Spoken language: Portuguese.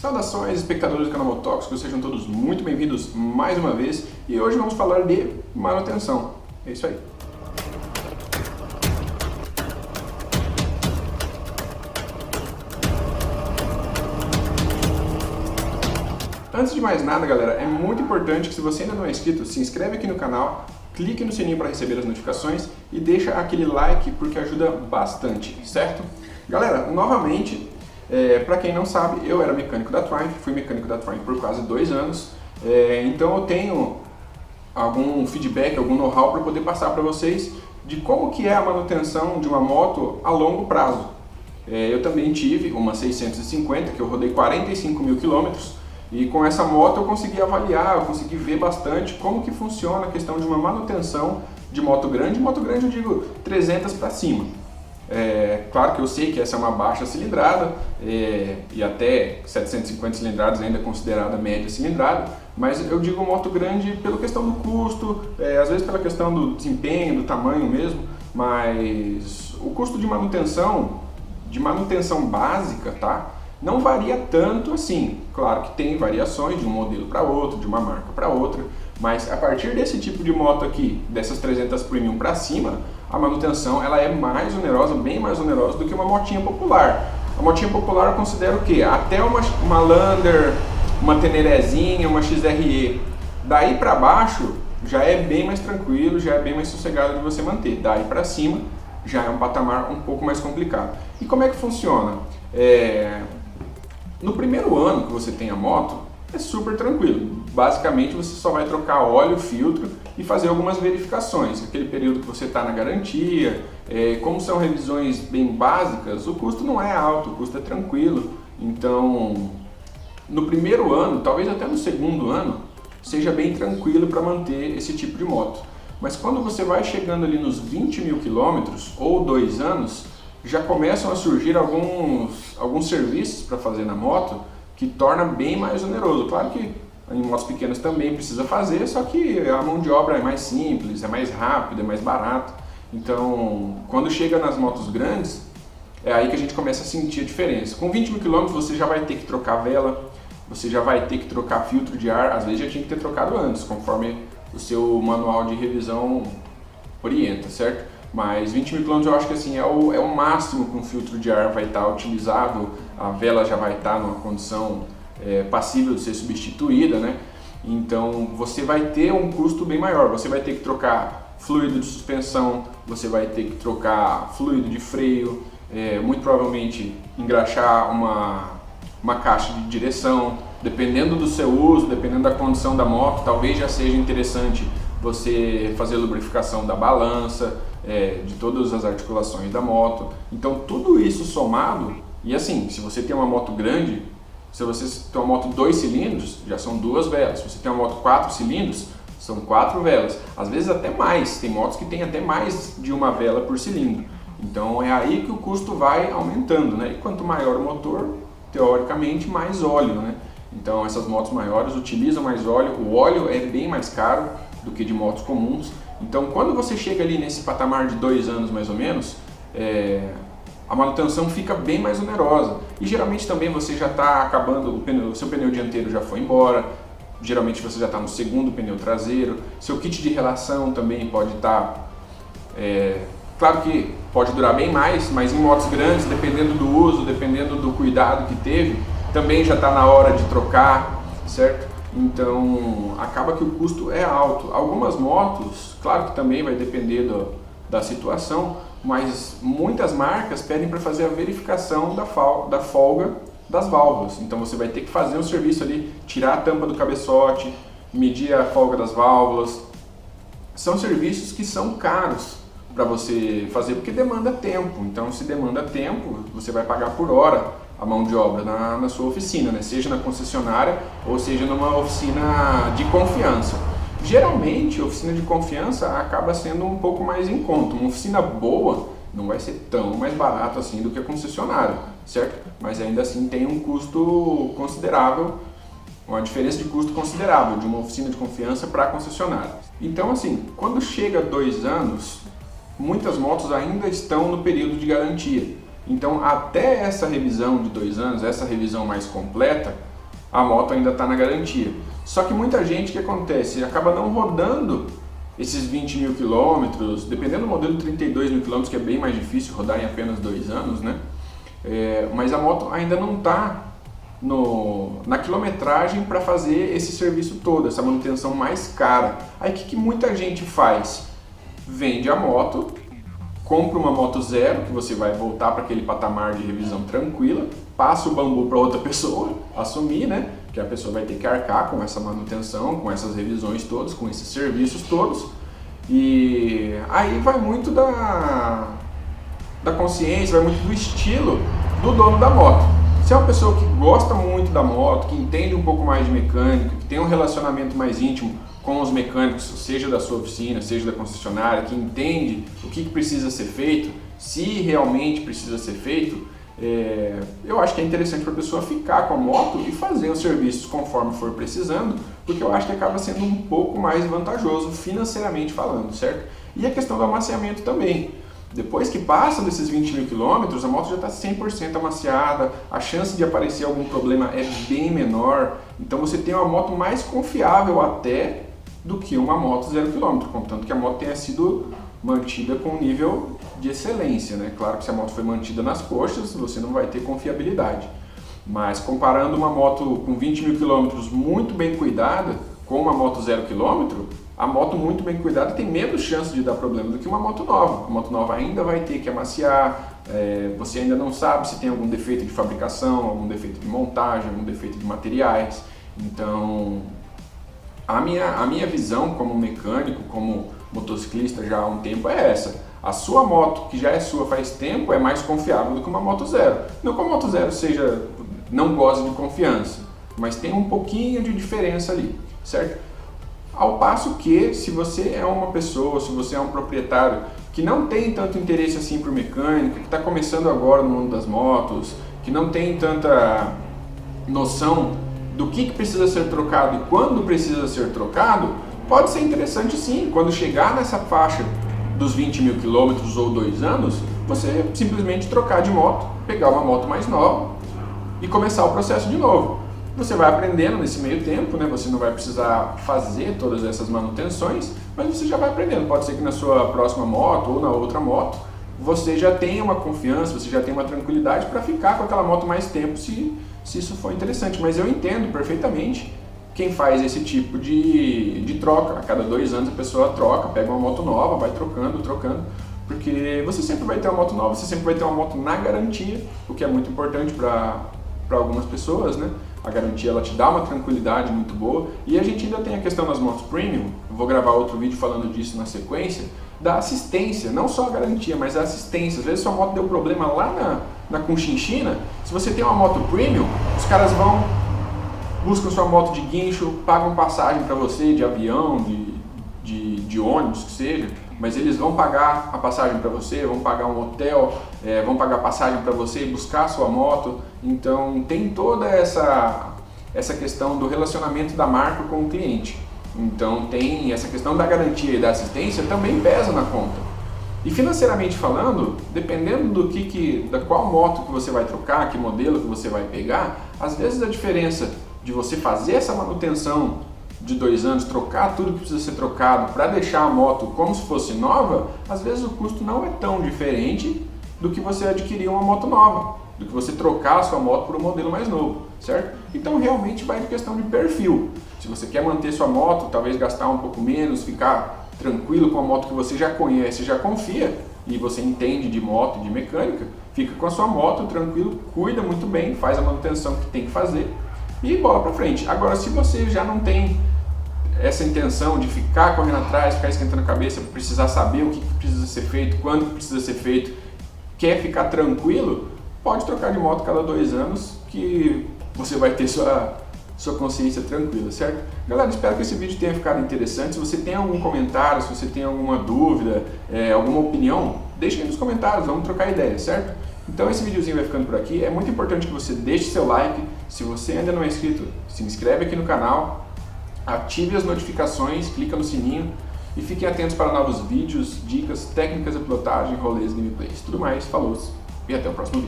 Saudações, espectadores do canal Motóxico, sejam todos muito bem-vindos mais uma vez e hoje vamos falar de manutenção. É isso aí. Antes de mais nada, galera, é muito importante que se você ainda não é inscrito, se inscreve aqui no canal, clique no sininho para receber as notificações e deixa aquele like porque ajuda bastante, certo? Galera, novamente, para quem não sabe, eu era mecânico da Triumph, fui mecânico da Triumph por quase 2 anos, então eu tenho algum feedback, algum know-how para poder passar para vocês de como que é a manutenção de uma moto a longo prazo. Eu também tive uma 650 que eu rodei 45 mil quilômetros e com essa moto eu consegui avaliar, eu consegui ver bastante como que funciona a questão de uma manutenção de moto grande eu digo 300 para cima. Claro que eu sei que essa é uma baixa cilindrada e até 750 cilindradas ainda é considerada média cilindrada, mas eu digo moto grande pela questão do custo, às vezes pela questão do desempenho, do tamanho mesmo, mas o custo de manutenção básica, tá? Não varia tanto assim. Claro que tem variações de um modelo para outro, de uma marca para outra, mas a partir desse tipo de moto aqui, dessas 300 Premium para cima, a manutenção ela é mais onerosa, bem mais onerosa do que uma motinha popular. A motinha popular eu considero o quê? Até uma Lander, uma Tenerezinha, uma XRE. Daí para baixo já é bem mais tranquilo, já é bem mais sossegado de você manter. Daí para cima já é um patamar um pouco mais complicado. E como é que funciona? No primeiro ano que você tem a moto, é super tranquilo. Basicamente você só vai trocar óleo, filtro e fazer algumas verificações. Aquele período que você está na garantia, como são revisões bem básicas, o custo não é alto, o custo é tranquilo. Então, no primeiro ano, talvez até no segundo ano, seja bem tranquilo para manter esse tipo de moto. Mas quando você vai chegando ali nos 20 mil quilômetros ou 2 anos, já começam a surgir alguns serviços para fazer na moto que torna bem mais oneroso. Claro que em motos pequenas também precisa fazer, só que a mão de obra é mais simples, é mais rápida, é mais barata. Então, quando chega nas motos grandes, é aí que a gente começa a sentir a diferença. Com 20 mil km você já vai ter que trocar vela, você já vai ter que trocar filtro de ar, às vezes já tinha que ter trocado antes, conforme o seu manual de revisão orienta, certo? Mas 20 mil km eu acho que assim, é o máximo que um filtro de ar vai estar utilizável, a vela já vai estar numa condição passível de ser substituída, né? Então você vai ter um custo bem maior, você vai ter que trocar fluido de suspensão, você vai ter que trocar fluido de freio, muito provavelmente engraxar uma caixa de direção, dependendo do seu uso, dependendo da condição da moto, talvez já seja interessante você fazer a lubrificação da balança, de todas as articulações da moto. Então tudo isso somado, e assim, se você tem uma moto grande, se você tem uma moto 2 cilindros, já são 2 velas. Se você tem uma moto 4 cilindros, são 4 velas. Às vezes até mais, tem motos que tem até mais de uma vela por cilindro. Então é aí que o custo vai aumentando, né? E quanto maior o motor, teoricamente mais óleo, né? Então essas motos maiores utilizam mais óleo, o óleo é bem mais caro do que de motos comuns. Então quando você chega ali nesse patamar de 2 anos mais ou menos, a manutenção fica bem mais onerosa. E geralmente também você já está acabando, o seu pneu dianteiro já foi embora, geralmente você já está no segundo pneu traseiro, seu kit de relação também pode estar, claro que pode durar bem mais, mas em motos grandes, dependendo do uso, dependendo do cuidado que teve, também já está na hora de trocar, certo? Então acaba que o custo é alto. Algumas motos, claro que também vai depender da situação, mas muitas marcas pedem para fazer a verificação da folga das válvulas. Então você vai ter que fazer um serviço ali, tirar a tampa do cabeçote, medir a folga das válvulas. São serviços que são caros para você fazer porque demanda tempo. Então se demanda tempo, você vai pagar por hora a mão de obra na sua oficina, né? Seja na concessionária ou seja numa oficina de confiança. Geralmente, a oficina de confiança acaba sendo um pouco mais em conta. Uma oficina boa não vai ser tão mais barato assim do que a concessionária, certo? Mas ainda assim tem um custo considerável, uma diferença de custo considerável de uma oficina de confiança para a concessionária. Então assim, quando chega a 2 anos, muitas motos ainda estão no período de garantia. Então até essa revisão de 2 anos, essa revisão mais completa, a moto ainda está na garantia. Só que muita gente, o que acontece? Acaba não rodando esses 20 mil quilômetros, dependendo do modelo, 32 mil quilômetros, que é bem mais difícil rodar em apenas 2 anos, né? Mas a moto ainda não está na quilometragem para fazer esse serviço todo, essa manutenção mais cara. Aí o que muita gente faz? Vende a moto, compra uma moto zero, que você vai voltar para aquele patamar de revisão tranquila, passa o bambu para outra pessoa assumir, né? Que a pessoa vai ter que arcar com essa manutenção, com essas revisões todas, com esses serviços todos. E aí vai muito da consciência, vai muito do estilo do dono da moto. Se é uma pessoa que gosta muito da moto, que entende um pouco mais de mecânica, que tem um relacionamento mais íntimo com os mecânicos, seja da sua oficina, seja da concessionária, que entende o que precisa ser feito, se realmente precisa ser feito, eu acho que é interessante para a pessoa ficar com a moto e fazer os serviços conforme for precisando, porque eu acho que acaba sendo um pouco mais vantajoso financeiramente falando, certo? E a questão do amaciamento também. Depois que passa desses 20 mil quilômetros, a moto já está 100% amaciada, a chance de aparecer algum problema é bem menor, então você tem uma moto mais confiável até do que uma moto 0 km, contanto que a moto tenha sido mantida com um nível de excelência, né? Claro que se a moto foi mantida nas coxas, você não vai ter confiabilidade, mas comparando uma moto com 20 mil quilômetros muito bem cuidada com uma moto 0 km, a moto muito bem cuidada tem menos chance de dar problema do que uma moto nova. A moto nova ainda vai ter que amaciar, você ainda não sabe se tem algum defeito de fabricação, algum defeito de montagem, algum defeito de materiais. Então, a minha visão como mecânico, como motociclista já há um tempo é essa. A sua moto, que já é sua faz tempo, é mais confiável do que uma moto zero. Não que a moto zero não goze de confiança, mas tem um pouquinho de diferença ali, certo? Ao passo que, se você é uma pessoa, se você é um proprietário que não tem tanto interesse assim por mecânica, que está começando agora no mundo das motos, que não tem tanta noção do que precisa ser trocado e quando precisa ser trocado, pode ser interessante sim, quando chegar nessa faixa dos 20 mil quilômetros ou 2 anos, você simplesmente trocar de moto, pegar uma moto mais nova e começar o processo de novo. Você vai aprendendo nesse meio tempo, né? Você não vai precisar fazer todas essas manutenções, mas você já vai aprendendo. Pode ser que na sua próxima moto ou na outra moto, você já tenha uma confiança, você já tenha uma tranquilidade para ficar com aquela moto mais tempo, se isso for interessante. Mas eu entendo perfeitamente quem faz esse tipo de troca. A cada 2 anos a pessoa troca, pega uma moto nova, vai trocando, porque você sempre vai ter uma moto nova, você sempre vai ter uma moto na garantia, o que é muito importante para algumas pessoas, né? A garantia ela te dá uma tranquilidade muito boa. E a gente ainda tem a questão das motos premium, eu vou gravar outro vídeo falando disso na sequência, da assistência, não só a garantia, mas a assistência. Às vezes sua moto deu problema lá na Conchinchina, se você tem uma moto premium, os caras buscam sua moto de guincho, pagam passagem para você de avião, de ônibus, que seja, mas eles vão pagar a passagem para você, vão pagar um hotel, vão pagar passagem para você buscar a sua moto. Então tem toda essa questão do relacionamento da marca com o cliente. Então tem essa questão da garantia e da assistência também pesa na conta. E financeiramente falando, dependendo da qual moto que você vai trocar, que modelo que você vai pegar, às vezes a diferença de você fazer essa manutenção de 2 anos, trocar tudo que precisa ser trocado para deixar a moto como se fosse nova, às vezes o custo não é tão diferente do que você adquirir uma moto nova, do que você trocar a sua moto por um modelo mais novo, certo? Então realmente vai de questão de perfil. Se você quer manter sua moto, talvez gastar um pouco menos, ficar tranquilo com a moto que você já conhece, já confia e você entende de moto e de mecânica, fica com a sua moto tranquilo, cuida muito bem, faz a manutenção que tem que fazer e bola pra frente. Agora, se você já não tem essa intenção de ficar correndo atrás, ficar esquentando a cabeça, precisar saber o que precisa ser feito, quando precisa ser feito, quer ficar tranquilo, pode trocar de moto cada 2 anos que você vai ter sua consciência tranquila, certo? Galera, espero que esse vídeo tenha ficado interessante. Se você tem algum comentário, se você tem alguma dúvida, alguma opinião, deixe aí nos comentários, vamos trocar ideia, certo? Então esse videozinho vai ficando por aqui. É muito importante que você deixe seu like. Se você ainda não é inscrito, se inscreve aqui no canal, ative as notificações, clica no sininho e fiquem atentos para novos vídeos, dicas, técnicas de pilotagem, rolês, gameplays. Tudo mais, falou! e até o próximo vídeo.